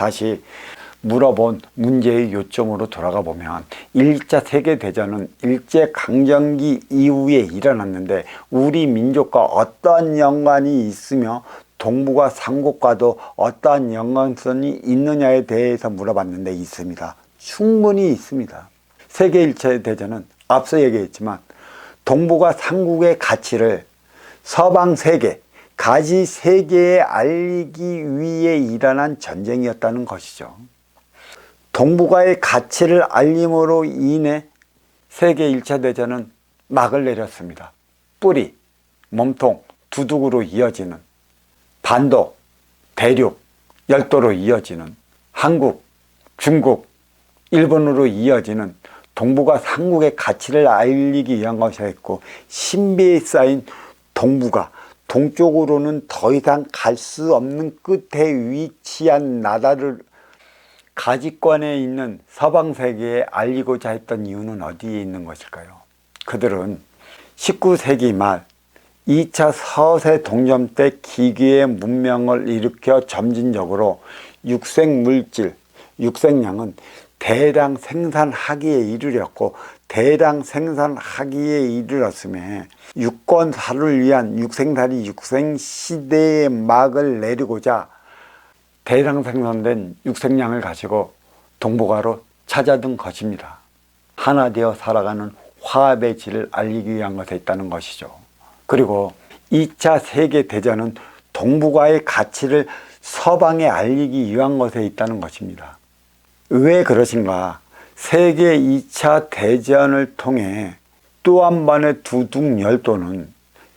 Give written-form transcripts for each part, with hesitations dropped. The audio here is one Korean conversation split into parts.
다시 물어본 문제의 요점으로 돌아가 보면 1차 세계대전은 일제강점기 이후에 일어났는데 우리 민족과 어떠한 연관이 있으며 동북아 삼국과도 어떠한 연관성이 있느냐에 대해서 물어봤는데 있습니다. 충분히 있습니다. 세계 1차 대전은 앞서 얘기했지만 동북아 삼국의 가치를 서방 세계, 가지 세계에 알리기 위해 일어난 전쟁이었다는 것이죠. 동북아의 가치를 알림으로 인해 세계 1차 대전은 막을 내렸습니다. 뿌리, 몸통, 두둑으로 이어지는 반도, 대륙, 열도로 이어지는 한국, 중국, 일본으로 이어지는 동북아 삼국의 가치를 알리기 위한 것이었고, 신비에 쌓인 동북아, 동쪽으로는 더 이상 갈 수 없는 끝에 위치한 나라를 가지권에 있는 서방 세계에 알리고자 했던 이유는 어디에 있는 것일까요? 그들은 19세기 말 2차 서세 동점 때 기계의 문명을 일으켜 점진적으로 육생물질, 육생량은 대량 생산하기에 이르렀고, 대량 생산하기에 이르렀음에 유권사를 위한 육생살이 육생시대의 막을 내리고자 대량 생산된 육생량을 가지고 동북아로 찾아든 것입니다. 하나 되어 살아가는 화합의 질을 알리기 위한 것에 있다는 것이죠. 그리고 2차 세계대전은 동북아의 가치를 서방에 알리기 위한 것에 있다는 것입니다. 왜 그러신가? 세계 2차 대전을 통해 또 한 번의 두둑열도는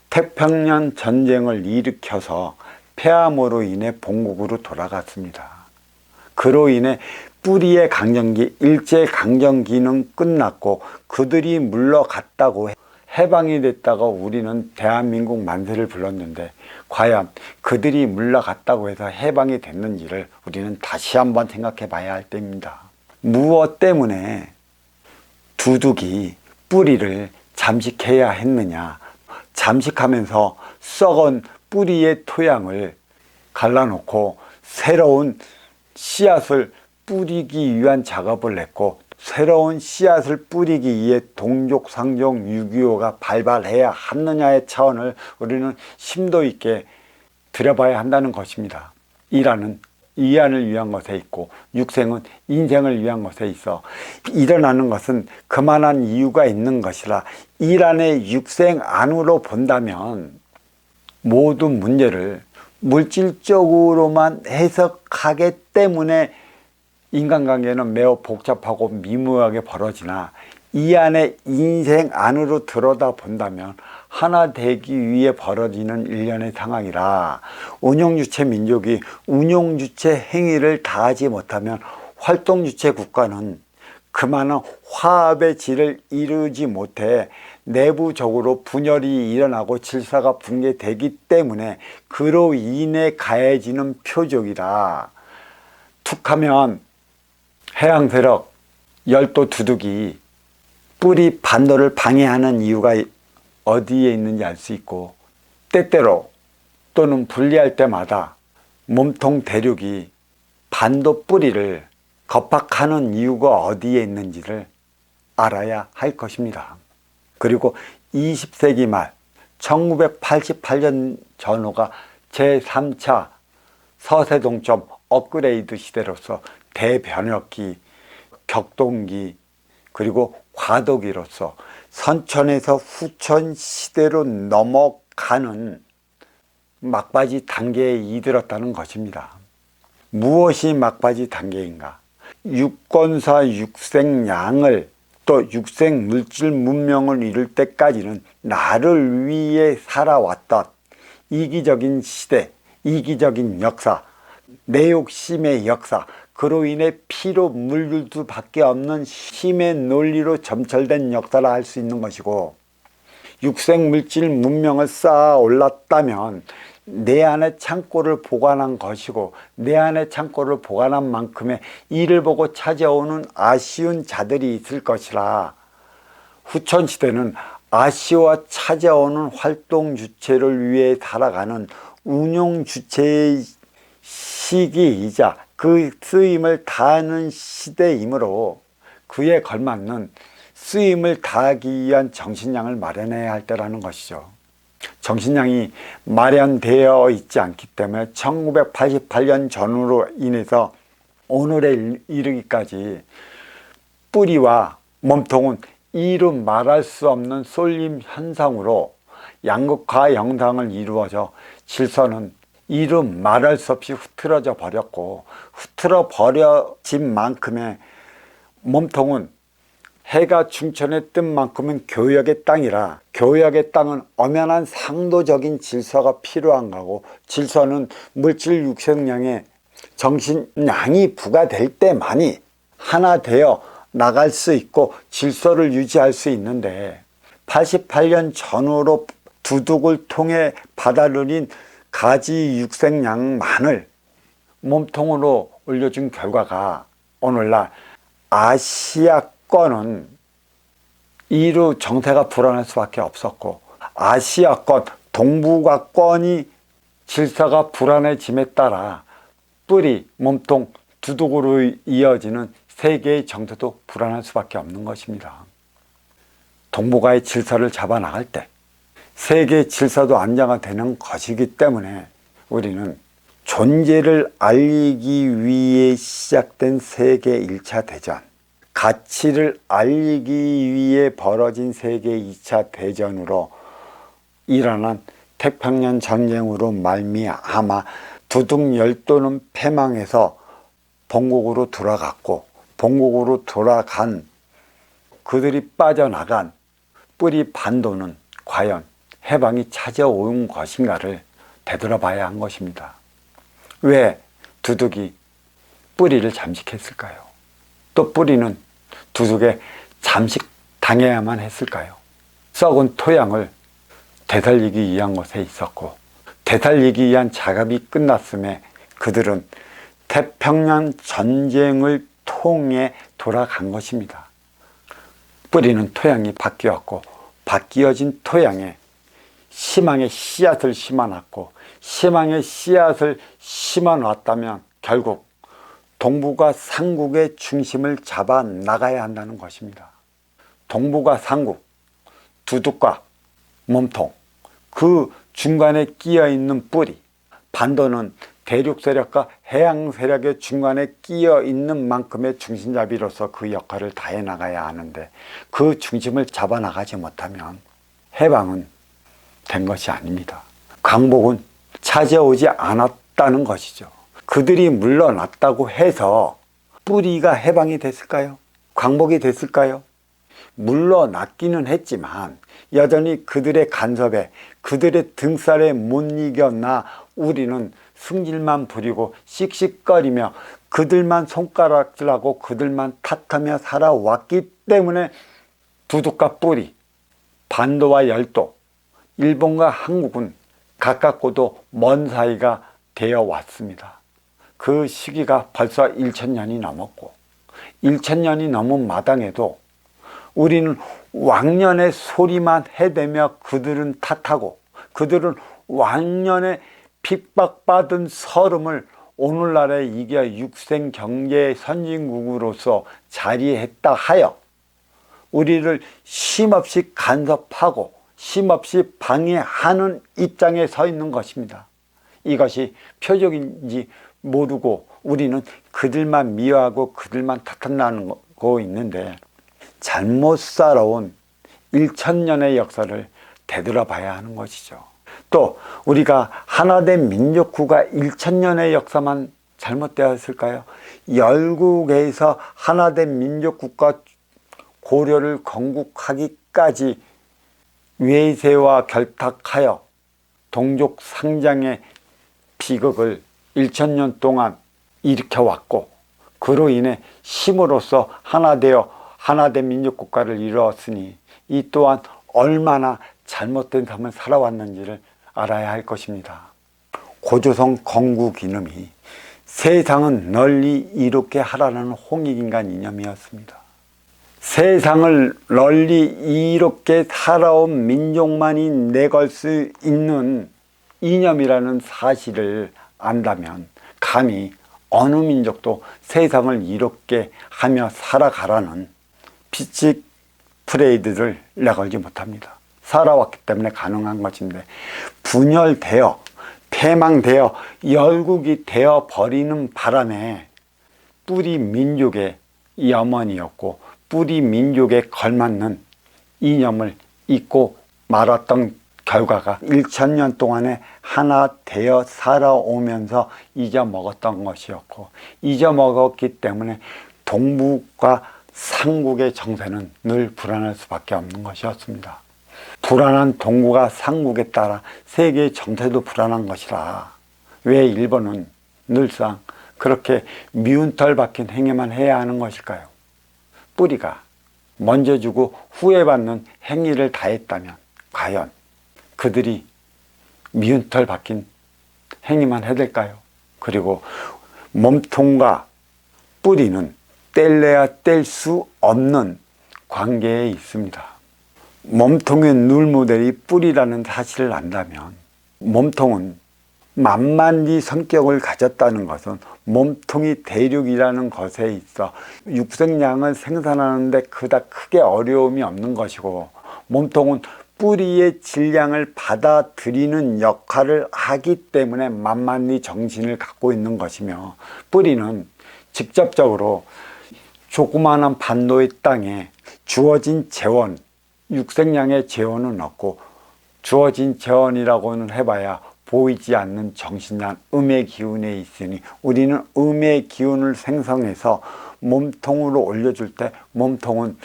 태평양 전쟁을 일으켜서 폐암으로 인해 본국으로 돌아갔습니다. 그로 인해 뿌리의 강점기, 일제강점기는 끝났고 그들이 물러갔다고 해방이 됐다고 우리는 대한민국 만세를 불렀는데, 과연 그들이 물러갔다고 해서 해방이 됐는지를 우리는 다시 한번 생각해 봐야 할 때입니다. 무엇 때문에 두둑이 뿌리를 잠식해야 했느냐? 잠식하면서 썩은 뿌리의 토양을 갈라놓고 새로운 씨앗을 뿌리기 위한 작업을 했고, 새로운 씨앗을 뿌리기 위해 동족, 상종, 6.25가 발발해야 하느냐의 차원을 우리는 심도 있게 들여봐야 한다는 것입니다. 이란은 이안을 위한 것에 있고, 육생은 인생을 위한 것에 있어 일어나는 것은 그만한 이유가 있는 것이라, 이란의 육생 안으로 본다면 모든 문제를 물질적으로만 해석하기 때문에 인간관계는 매우 복잡하고 미묘하게 벌어지나, 이 안에 인생 안으로 들여다 본다면 하나 되기 위해 벌어지는 일련의 상황이라, 운용주체 민족이 운용주체 행위를 다하지 못하면 활동주체 국가는 그만한 화합의 질을 이루지 못해 내부적으로 분열이 일어나고 질서가 붕괴되기 때문에 그로 인해 가해지는 표적이라. 툭하면 해양세력, 열도 두둑이 뿌리 반도를 방해하는 이유가 어디에 있는지 알 수 있고, 때때로 또는 분리할 때마다 몸통 대륙이 반도 뿌리를 겁박하는 이유가 어디에 있는지를 알아야 할 것입니다. 그리고 20세기 말 1988년 전후가 제3차 서세동점 업그레이드 시대로서 대변혁기, 격동기, 그리고 과도기로서 선천에서 후천 시대로 넘어가는 막바지 단계에 이르렀다는 것입니다. 무엇이 막바지 단계인가? 유권사 육생량을, 또 육생물질 문명을 이룰 때까지는 나를 위해 살아왔던 이기적인 시대, 이기적인 역사, 내 욕심의 역사, 그로 인해 피로 물들 수밖에 없는 힘의 논리로 점철된 역사를 할 수 있는 것이고, 육생물질 문명을 쌓아 올랐다면 내 안에 창고를 보관한 것이고, 내 안에 창고를 보관한 만큼의 이를 보고 찾아오는 아쉬운 자들이 있을 것이라, 후천시대는 아쉬워 찾아오는 활동 주체를 위해 살아가는 운용 주체의 시기이자 그 쓰임을 다하는 시대이므로 그에 걸맞는 쓰임을 다하기 위한 정신량을 마련해야 할 때라는 것이죠. 정신량이 마련되어 있지 않기 때문에 1988년 전후로 인해서 오늘에 이르기까지 뿌리와 몸통은 이루 말할 수 없는 쏠림 현상으로 양극화 영상을 이루어져 질서는 이루 말할 수 없이 흐트러져 버렸고, 흐트러 버려진 만큼의 몸통은 해가 중천에 뜬 만큼은 교역의 땅이라, 교역의 땅은 엄연한 상도적인 질서가 필요한 거고, 질서는 물질 육생량에 정신량이 부과될 때만이 하나 되어 나갈 수 있고 질서를 유지할 수 있는데, 88년 전후로 두둑을 통해 받아들인 가지 육생량만을 몸통으로 올려준 결과가 오늘날 아시아권은 이루 정세가 불안할 수밖에 없었고, 아시아권, 동북아권이 질서가 불안해짐에 따라 뿌리, 몸통, 두둑으로 이어지는 세계의 정세도 불안할 수밖에 없는 것입니다. 동북아의 질서를 잡아나갈 때 세계의 질서도 안정화되는 것이기 때문에 우리는 존재를 알리기 위해 시작된 세계 1차 대전, 가치를 알리기 위해 벌어진 세계 2차 대전으로 일어난 태평양 전쟁으로 말미암아 두둑 열도는 패망해서 본국으로 돌아갔고, 본국으로 돌아간 그들이 빠져나간 뿌리 반도는 과연 해방이 찾아온 것인가를 되돌아봐야 한 것입니다. 왜 두둑이 뿌리를 잠식했을까요? 또 뿌리는 두둑에 잠식당해야만 했을까요? 썩은 토양을 되살리기 위한 것에 있었고, 되살리기 위한 작업이 끝났음에 그들은 태평양 전쟁을 통해 돌아간 것입니다. 뿌리는 토양이 바뀌었고, 바뀌어진 토양에 희망의 씨앗을 심어놨고, 희망의 씨앗을 심어놨다면 결국 동북아 삼국의 중심을 잡아 나가야 한다는 것입니다. 동북아 삼국, 두둑과 몸통, 그 중간에 끼어 있는 뿌리, 반도는 대륙 세력과 해양 세력의 중간에 끼어 있는 만큼의 중심잡이로서 그 역할을 다해 나가야 하는데, 그 중심을 잡아 나가지 못하면 해방은 된 것이 아닙니다. 광복은 찾아오지 않았다는 것이죠. 그들이 물러났다고 해서 뿌리가 해방이 됐을까요? 광복이 됐을까요? 물러났기는 했지만 여전히 그들의 간섭에, 그들의 등살에 못 이겨나 우리는 승질만 부리고 씩씩거리며 그들만 손가락질하고 그들만 탓하며 살아왔기 때문에 두둑과 뿌리, 반도와 열도, 일본과 한국은 가깝고도 먼 사이가 되어 왔습니다. 그 시기가 벌써 1000년이 넘었고, 1000년이 넘은 마당에도 우리는 왕년의 소리만 해대며 그들은 탓하고, 그들은 왕년의 핍박받은 서름을 오늘날에 이겨 육생 경제 선진국으로서 자리했다 하여 우리를 쉼없이 간섭하고 쉼없이 방해하는 입장에 서 있는 것입니다. 이것이 표적인지 모르고 우리는 그들만 미워하고 그들만 탓하고 있는데, 잘못 살아온 1000년의 역사를 되돌아봐야 하는 것이죠. 또 우리가 하나된 민족구가 1000년의 역사만 잘못되었을까요? 열국에서 하나된 민족국가 고려를 건국하기까지 외세와 결탁하여 동족 상장의 비극을 1000년 동안 일으켜왔고, 그로 인해 힘으로써 하나된 민족국가를 이루었으니 이 또한 얼마나 잘못된 삶을 살아왔는지를 알아야 할 것입니다. 고조선 건국 이념이 세상은 널리 이롭게 하라는 홍익인간 이념이었습니다. 세상을 널리 이롭게 살아온 민족만이 내걸 수 있는 이념이라는 사실을 안다면 감히 어느 민족도 세상을 이롭게 하며 살아가라는 피치 프레이드를 내걸지 못합니다. 살아왔기 때문에 가능한 것인데 분열되어 패망되어 열국이 되어 버리는 바람에 뿌리 민족의 염원이었고 뿌리 민족에 걸맞는 이념을 잊고 말았던 결과가 1000년 동안에 하나 되어 살아오면서 잊어먹었던 것이었고, 잊어먹었기 때문에 동북과 삼국의 정세는 늘 불안할 수밖에 없는 것이었습니다. 불안한 동북과 삼국에 따라 세계의 정세도 불안한 것이라 왜 일본은 늘상 그렇게 미운 털 박힌 행위만 해야 하는 것일까요? 뿌리가 먼저 주고 후회받는 행위를 다했다면 과연 그들이 미운 털 박힌 행위만 해댈까요? 그리고 몸통과 뿌리는 뗄래야 뗄 수 없는 관계에 있습니다. 몸통의 룰 모델이 뿌리라는 사실을 안다면 몸통은 만만리 성격을 가졌다는 것은 몸통이 대륙이라는 것에 있어 육생량을 생산하는데 그닥 크게 어려움이 없는 것이고, 몸통은 뿌리의 질량을 받아들이는 역할을 하기 때문에 만만리 정신을 갖고 있는 것이며, 뿌리는 직접적으로 조그마한 반도의 땅에 주어진 재원, 육생량의 재원은 없고 주어진 재원이라고는 해봐야 보이지 않는 정신량, 음의 기운에 있으니 우리는 음의 기운을 생성해서 몸통으로 올려줄 때 몸통은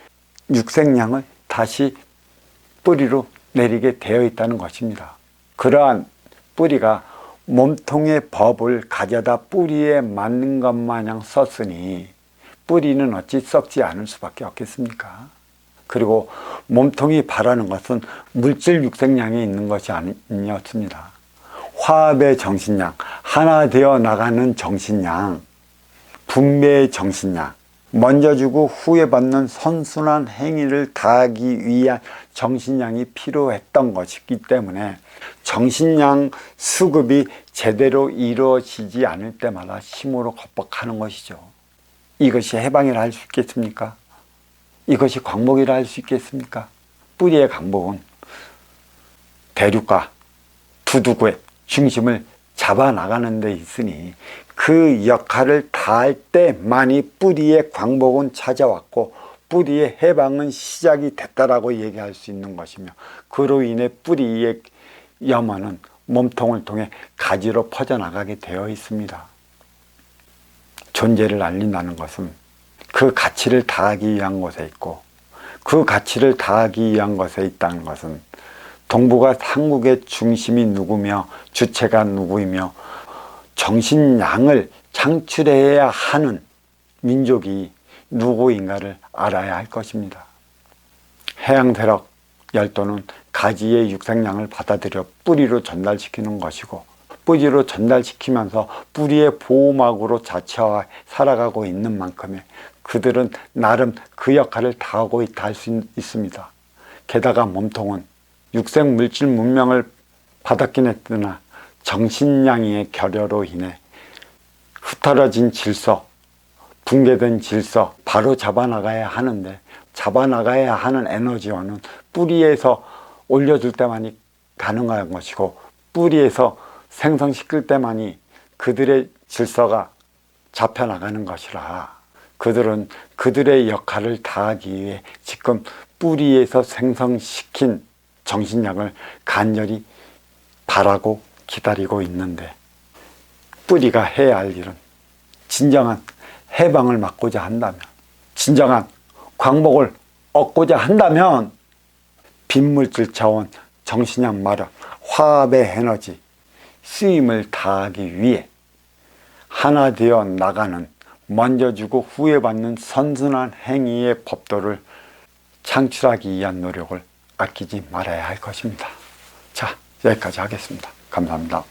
육생량을 다시 뿌리로 내리게 되어 있다는 것입니다. 그러한 뿌리가 몸통의 법을 가져다 뿌리에 맞는 것 마냥 썼으니 뿌리는 어찌 썩지 않을 수밖에 없겠습니까? 그리고 몸통이 바라는 것은 물질 육생량에 있는 것이 아니었습니다. 화합의 정신량, 하나 되어 나가는 정신량, 분배의 정신량, 먼저 주고 후회 받는 선순환 행위를 다하기 위한 정신량이 필요했던 것이기 때문에 정신량 수급이 제대로 이루어지지 않을 때마다 힘으로 겁박하는 것이죠. 이것이 해방이라 할 수 있겠습니까? 이것이 광복이라 할 수 있겠습니까? 뿌리의 광복은 대륙과 두두구의 중심을 잡아나가는 데 있으니 그 역할을 다할 때만이 뿌리의 광복은 찾아왔고 뿌리의 해방은 시작이 됐다라고 얘기할 수 있는 것이며, 그로 인해 뿌리의 염원은 몸통을 통해 가지로 퍼져나가게 되어 있습니다. 존재를 알린다는 것은 그 가치를 다하기 위한 것에 있고, 그 가치를 다하기 위한 것에 있다는 것은 동북아 삼국의 중심이 누구며 주체가 누구이며 정신량을 창출해야 하는 민족이 누구인가를 알아야 할 것입니다. 해양세력 열도는 가지의 육생량을 받아들여 뿌리로 전달시키는 것이고, 뿌리로 전달시키면서 뿌리의 보호막으로 자처해 살아가고 있는 만큼에 그들은 나름 그 역할을 다하고 있다 할 수 있습니다. 게다가 몸통은 육생 물질 문명을 받았긴 했으나 정신량의 결여로 인해 흩어진 질서, 붕괴된 질서 바로 잡아나가야 하는데, 잡아나가야 하는 에너지원은 뿌리에서 올려줄 때만이 가능한 것이고 뿌리에서 생성시킬 때만이 그들의 질서가 잡혀나가는 것이라, 그들은 그들의 역할을 다하기 위해 지금 뿌리에서 생성시킨 정신력을 간절히 바라고 기다리고 있는데, 뿌리가 해야 할 일은 진정한 해방을 막고자 한다면, 진정한 광복을 얻고자 한다면 빈물질 차원 정신력 마력, 화합의 에너지, 쓰임을 다하기 위해 하나 되어 나가는, 먼저 주고 후회 받는 선순환 행위의 법도를 창출하기 위한 노력을 아끼지 말아야 할 것입니다. 자, 여기까지 하겠습니다. 감사합니다.